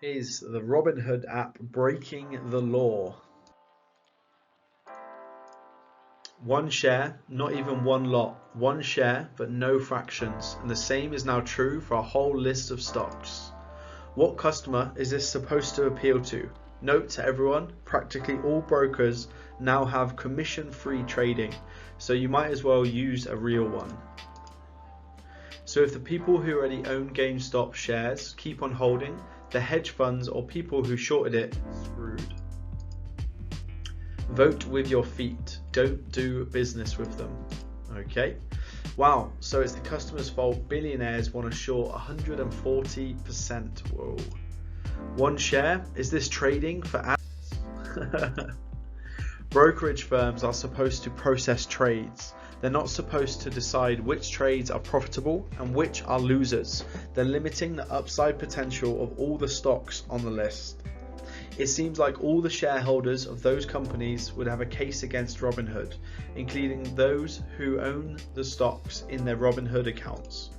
Is the Robinhood app breaking the law? One share, not even one lot. One share, but no fractions. And the same is now true for a whole list of stocks. What customer is this supposed to appeal to? Note to everyone, practically all brokers now have commission-free trading, so you might as well use a real one. So if the people who already own GameStop shares keep on holding, the hedge funds or people who shorted it screwed. Vote with your feet, don't do business with them. Okay, wow, so it's the customer's fault. Billionaires want to short 140%. Whoa. One share, is this trading for ads? Brokerage firms are supposed to process trades. They're not supposed to decide which trades are profitable and which are losers. They're limiting the upside potential of all the stocks on the list. It seems like all the shareholders of those companies would have a case against Robinhood, including those who own the stocks in their Robinhood accounts.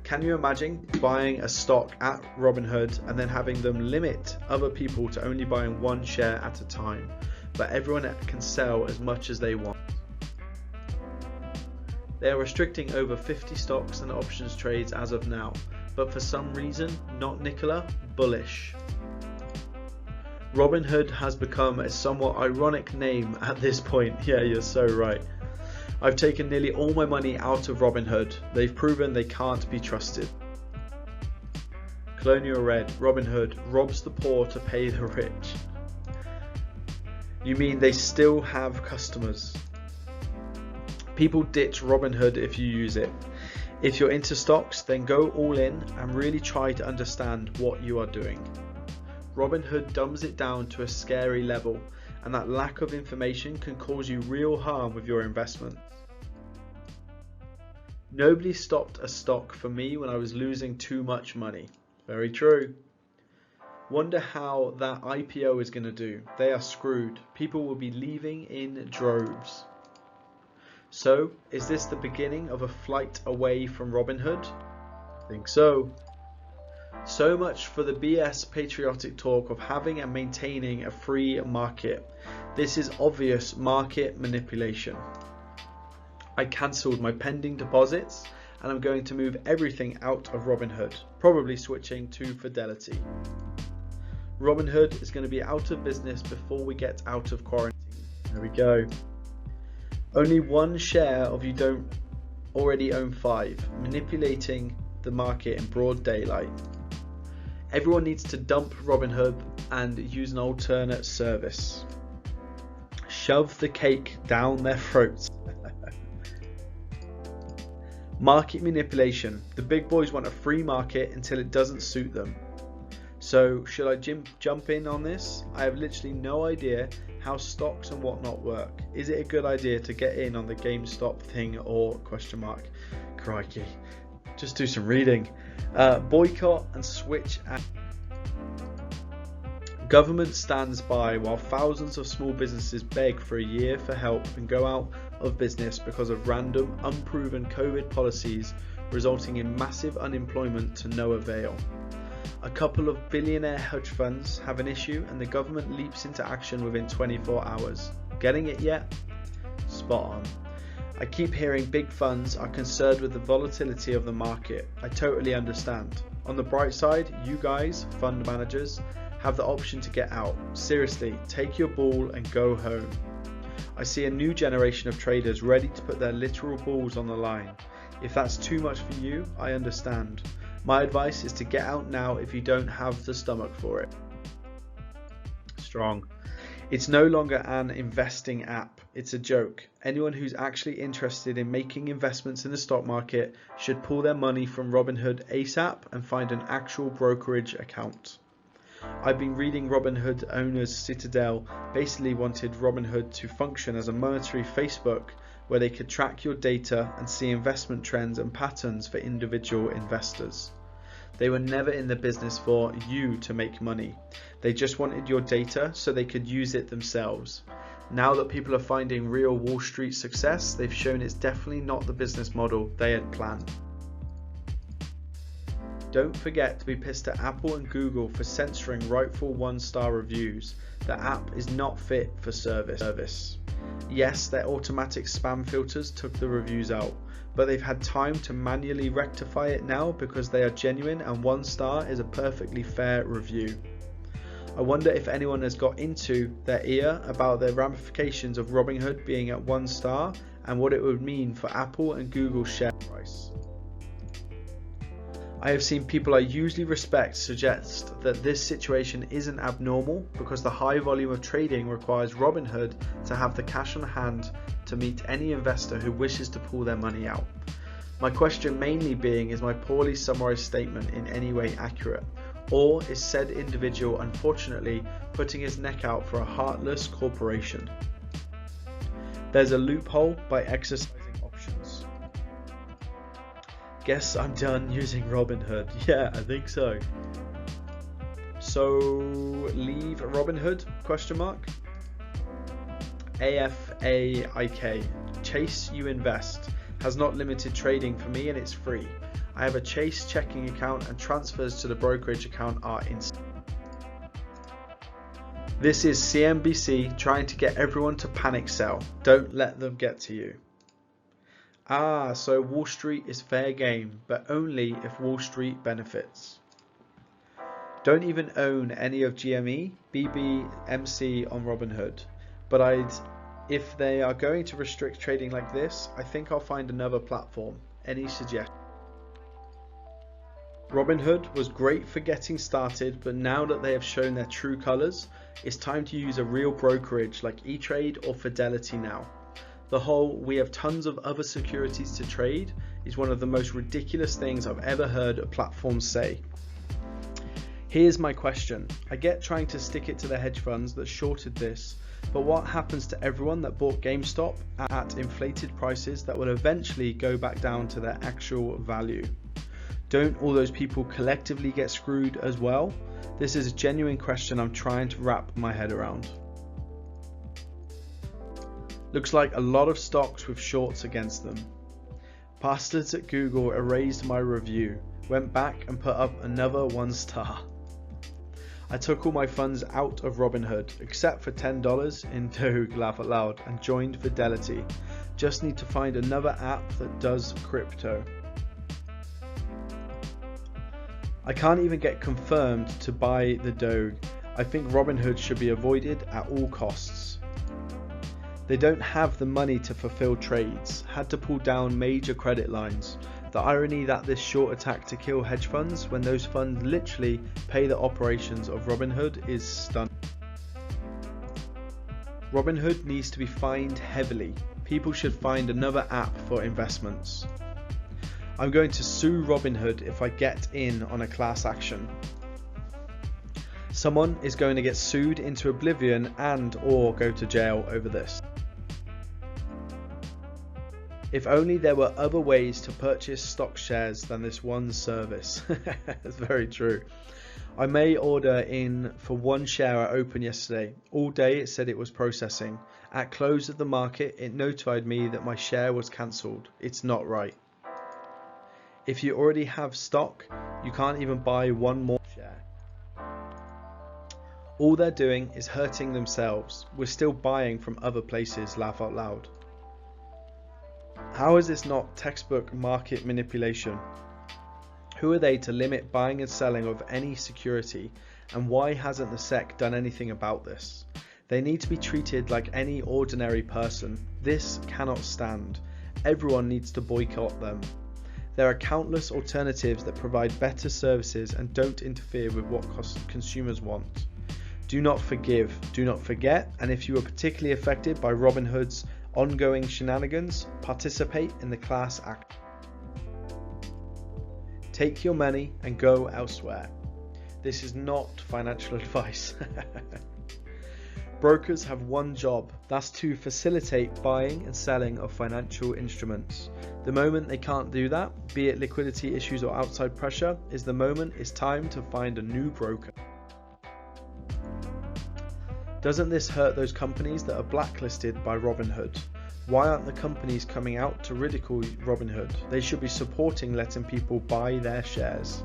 Can you imagine buying a stock at Robinhood and then having them limit other people to only buying one share at a time, but everyone can sell as much as they want? They are restricting over 50 stocks and options trades as of now, but for some reason, not Nicola, bullish. Robinhood has become a somewhat ironic name at this point. Yeah, you're so right. I've taken nearly all my money out of Robinhood. They've proven they can't be trusted. Colonial Red, Robinhood robs the poor to pay the rich. You mean they still have customers? People ditch Robinhood if you use it. If you're into stocks, then go all in and really try to understand what you are doing. Robinhood dumbs it down to a scary level, and that lack of information can cause you real harm with your investment. Nobody stopped a stock for me when I was losing too much money. Very true. Wonder how that IPO is going to do. They are screwed. People will be leaving in droves. So, is this the beginning of a flight away from Robinhood? I think so. So much for the BS patriotic talk of having and maintaining a free market. This is obvious market manipulation. I cancelled my pending deposits and I'm going to move everything out of Robinhood, probably switching to Fidelity. Robinhood is going to be out of business before we get out of quarantine. There we go. Only one share of you don't already own 5, manipulating the market in broad daylight. Everyone needs to dump Robinhood and use an alternate service. Shove the cake down their throats. Market manipulation. The big boys want a free market until it doesn't suit them. So should I jump in on this? I have literally no idea how stocks and whatnot work. Is it a good idea to get in on the GameStop thing or question mark? Crikey. Just do some reading. Boycott and switch. Government stands by while thousands of small businesses beg for a year for help and go out of business because of random, unproven COVID policies resulting in massive unemployment to no avail. A couple of billionaire hedge funds have an issue and the government leaps into action within 24 hours. Getting it yet? Spot on. I keep hearing big funds are concerned with the volatility of the market. I totally understand. On the bright side, you guys, fund managers, have the option to get out. Seriously, take your ball and go home. I see a new generation of traders ready to put their literal balls on the line. If that's too much for you, I understand. My advice is to get out now if you don't have the stomach for it. Strong. It's no longer an investing app, it's a joke. Anyone who's actually interested in making investments in the stock market should pull their money from Robinhood ASAP and find an actual brokerage account. I've been reading Robinhood owners Citadel basically wanted Robinhood to function as a monetary Facebook where they could track your data and see investment trends and patterns for individual investors. They were never in the business for you to make money. They just wanted your data so they could use it themselves. Now that people are finding real Wall Street success, they've shown it's definitely not the business model they had planned. Don't forget to be pissed at Apple and Google for censoring rightful 1-star reviews. The app is not fit for service. Yes, their automatic spam filters took the reviews out, but they've had time to manually rectify it now because they are genuine and 1 star is a perfectly fair review. I wonder if anyone has got into their ear about the ramifications of Robinhood being at 1 star and what it would mean for Apple and Google share price. I have seen people I usually respect suggest that this situation isn't abnormal because the high volume of trading requires Robinhood to have the cash on hand to meet any investor who wishes to pull their money out. My question mainly being, is my poorly summarized statement in any way accurate? Or is said individual unfortunately putting his neck out for a heartless corporation? There's a loophole by exercising options. Guess I'm done using Robinhood. Yeah, I think so. So leave Robinhood? Question mark. AFAIK. Chase you invest. Has not limited trading for me and it's free. I have a Chase checking account and transfers to the brokerage account are instant. This is CNBC trying to get everyone to panic sell. Don't let them get to you. So Wall Street is fair game, but only if Wall Street benefits. Don't even own any of GME, BBMC on Robinhood, but if they are going to restrict trading like this, I think I'll find another platform. Any suggestions? Robinhood was great for getting started, but now that they have shown their true colours, it's time to use a real brokerage like E-Trade or Fidelity now. The whole "we have tons of other securities to trade" is one of the most ridiculous things I've ever heard a platform say. Here's my question. I get trying to stick it to the hedge funds that shorted this, but what happens to everyone that bought GameStop at inflated prices that will eventually go back down to their actual value? Don't all those people collectively get screwed as well? This is a genuine question I'm trying to wrap my head around. Looks like a lot of stocks with shorts against them. Bastards at Google erased my review, went back and put up another 1 star. I took all my funds out of Robinhood, except for $10 in Doge, laugh out loud, and joined Fidelity. Just need to find another app that does crypto. I can't even get confirmed to buy the Doge. I think Robinhood should be avoided at all costs. They don't have the money to fulfill trades, had to pull down major credit lines. The irony that this short attack to kill hedge funds when those funds literally pay the operations of Robinhood is stunning. Robinhood needs to be fined heavily. People should find another app for investments. I'm going to sue Robinhood if I get in on a class action. Someone is going to get sued into oblivion and or go to jail over this. If only there were other ways to purchase stock shares than this one service. That's very true. I may order in for 1 share I opened yesterday. All day it said it was processing. At close of the market, it notified me that my share was cancelled. It's not right. If you already have stock, you can't even buy 1 more share. All they're doing is hurting themselves. We're still buying from other places, laugh out loud. How is this not textbook market manipulation? Who are they to limit buying and selling of any security, and why hasn't the SEC done anything about this? They need to be treated like any ordinary person. This cannot stand. Everyone needs to boycott them. There are countless alternatives that provide better services and don't interfere with what consumers want. Do not forgive, do not forget, and if you are particularly affected by Robinhood's ongoing shenanigans, participate in the class action. Take your money and go elsewhere. This is not financial advice. Brokers have one job, that's to facilitate buying and selling of financial instruments. The moment they can't do that, be it liquidity issues or outside pressure, is the moment it's time to find a new broker. Doesn't this hurt those companies that are blacklisted by Robinhood? Why aren't the companies coming out to ridicule Robinhood? They should be supporting letting people buy their shares.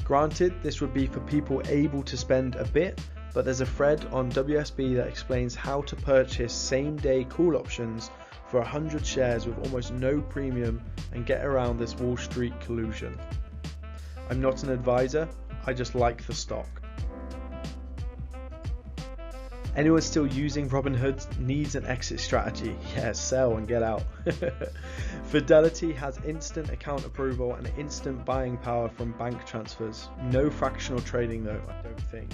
Granted, this would be for people able to spend a bit, but there's a thread on WSB that explains how to purchase same-day call options for 100 shares with almost no premium and get around this Wall Street collusion. I'm not an advisor, I just like the stock. Anyone still using Robinhood needs an exit strategy. Yeah, sell and get out. Fidelity has instant account approval and instant buying power from bank transfers. No fractional trading though, I don't think.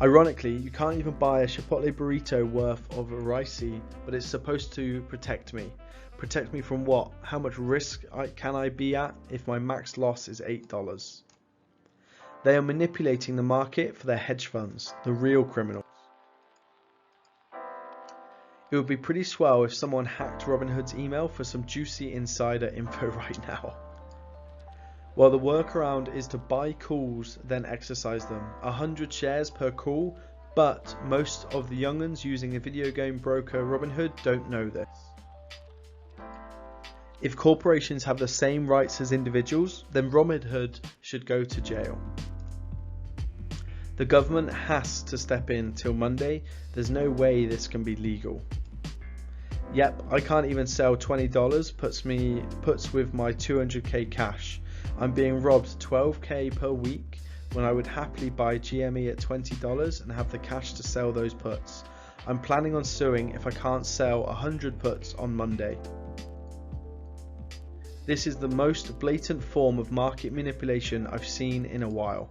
Ironically, you can't even buy a Chipotle burrito worth of ricey, but it's supposed to protect me. Protect me from what? How much risk can I be at if my max loss is $8? They are manipulating the market for their hedge funds, the real criminals. It would be pretty swell if someone hacked Robinhood's email for some juicy insider info right now. Well, the workaround is to buy calls, then exercise them. 100 shares per call, but most of the young'uns using a video game broker Robinhood don't know this. If corporations have the same rights as individuals, then Robinhood should go to jail. The government has to step in till Monday. There's no way this can be legal. Yep, I can't even sell $20 puts with my 200k cash. I'm being robbed 12k per week when I would happily buy GME at $20 and have the cash to sell those puts. I'm planning on suing if I can't sell 100 puts on Monday. This is the most blatant form of market manipulation I've seen in a while.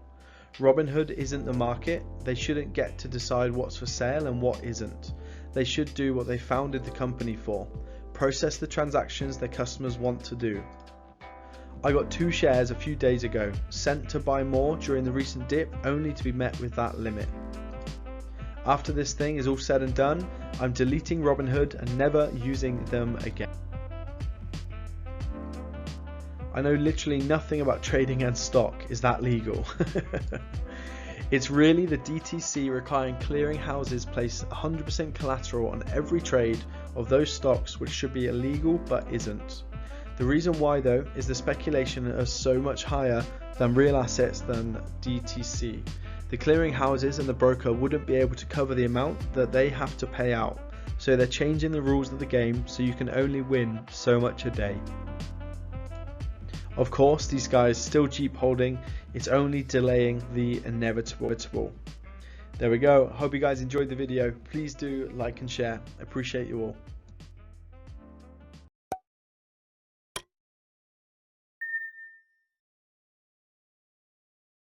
Robinhood isn't the market. They shouldn't get to decide what's for sale and what isn't. They should do what they founded the company for. Process the transactions their customers want to do. I got 2 shares a few days ago, sent to buy more during the recent dip only to be met with that limit. After this thing is all said and done, I'm deleting Robinhood and never using them again. I know literally nothing about trading and stock. Is that legal? It's really the DTC requiring clearing houses place 100% collateral on every trade of those stocks, which should be illegal but isn't. The reason why though is the speculation is so much higher than real assets than DTC. The clearing houses and the broker wouldn't be able to cover the amount that they have to pay out, so they're changing the rules of the game so you can only win so much a day. Of course, these guys still keep holding, it's only delaying the inevitable. There we go, hope you guys enjoyed the video. Please do like and share, appreciate you all.